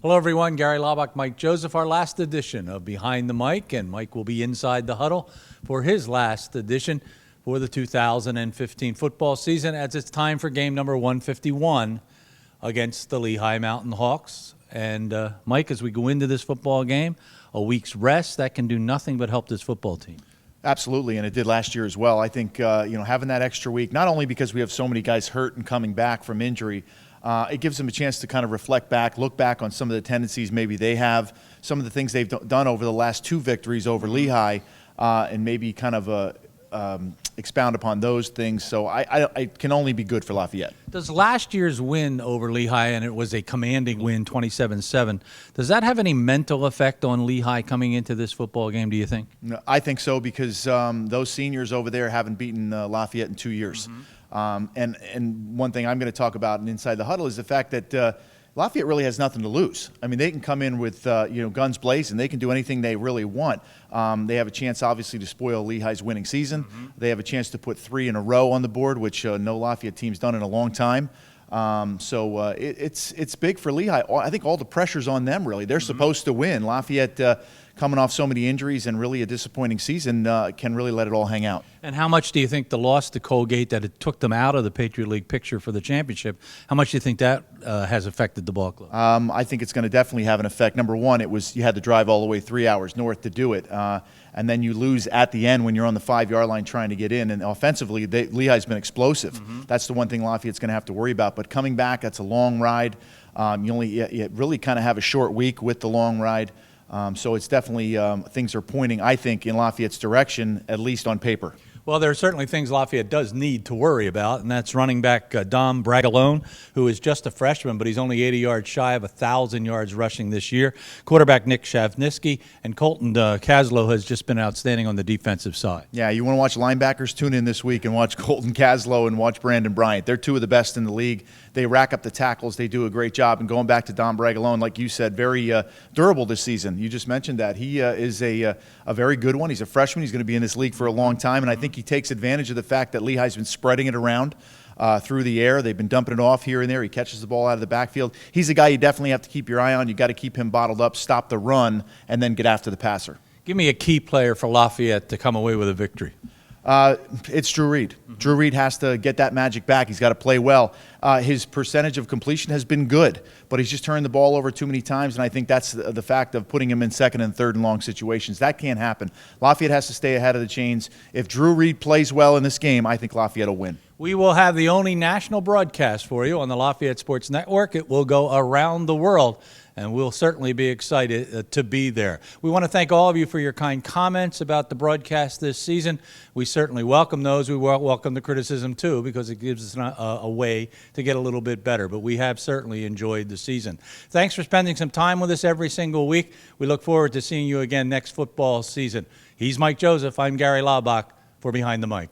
Hello, everyone. Gary Laubach, Mike Joseph, our last edition of Behind the Mic, and Mike will be inside the huddle for his last edition for the 2015 football season, as it's time for game number 151 against the Lehigh Mountain Hawks. And Mike, as we go into this football game, a week's rest, that can do nothing but help this football team. Absolutely, and it did last year as well. I think having that extra week, not only because we have so many guys hurt and coming back from injury, it gives them a chance to kind of reflect back, look back on some of the tendencies maybe they have, some of the things they've done over the last two victories over Lehigh, and maybe kind of expound upon those things. So I can only be good for Lafayette. Does last year's win over Lehigh, and it was a commanding win, 27-7, does that have any mental effect on Lehigh coming into this football game, do you think? No, I think so, because those seniors over there haven't beaten Lafayette in 2 years. And one thing I'm going to talk about in Inside the Huddle is the fact that Lafayette really has nothing to lose. I mean, they can come in with guns blazing. They can do anything they really want. They have a chance, obviously, to spoil Lehigh's winning season. They have a chance to put 3 in a row on the board, which no Lafayette team's done in a long time. It's big for Lehigh. I think all the pressure's on them, really. They're supposed to win. Lafayette, coming off so many injuries and really a disappointing season, can really let it all hang out. And how much do you think the loss to Colgate, that it took them out of the Patriot League picture for the championship, how much do you think that has affected the ball club? I think it's going to definitely have an effect. Number one, you had to drive all the way 3 hours north to do it. And then you lose at the end when you're on the 5-yard line trying to get in. And offensively, Lehigh's been explosive. That's the one thing Lafayette's going to have to worry about. But coming back, that's a long ride. You really kind of have a short week with the long ride. So it's definitely things are pointing, I think, in Lafayette's direction, at least on paper. Well, there are certainly things Lafayette does need to worry about, and that's running back Dom Bragalone, who is just a freshman, but he's only 80 yards shy of 1,000 yards rushing this year. Quarterback Nick Shavniski, and Colton Caslow has just been outstanding on the defensive side. Yeah, you want to watch linebackers? Tune in this week and watch Colton Caslow and watch Brandon Bryant. They're two of the best in the league. They rack up the tackles. They do a great job. And going back to Dom Bragalone, like you said, very durable this season. You just mentioned that. He is a very good one. He's a freshman. He's going to be in this league for a long time, and I think he takes advantage of the fact that Lehigh's been spreading it around through the air. They've been dumping it off here and there. He catches the ball out of the backfield. He's a guy you definitely have to keep your eye on. You've got to keep him bottled up, stop the run, and then get after the passer. Give me a key player for Lafayette to come away with a victory. It's Drew Reed. Drew Reed has to get that magic back. He's got to play well. His percentage of completion has been good, but he's just turned the ball over too many times, and I think that's the fact of putting him in second and third and long situations. That can't happen. Lafayette has to stay ahead of the chains. If Drew Reed plays well in this game, I think Lafayette will win. We will have the only national broadcast for you on the Lafayette Sports Network. It will go around the world, and we'll certainly be excited to be there. We want to thank all of you for your kind comments about the broadcast this season. We certainly welcome those. We welcome the criticism, too, because it gives us a way to get a little bit better. But we have certainly enjoyed the season. Thanks for spending some time with us every single week. We look forward to seeing you again next football season. He's Mike Joseph. I'm Gary Laubach for Behind the Mic.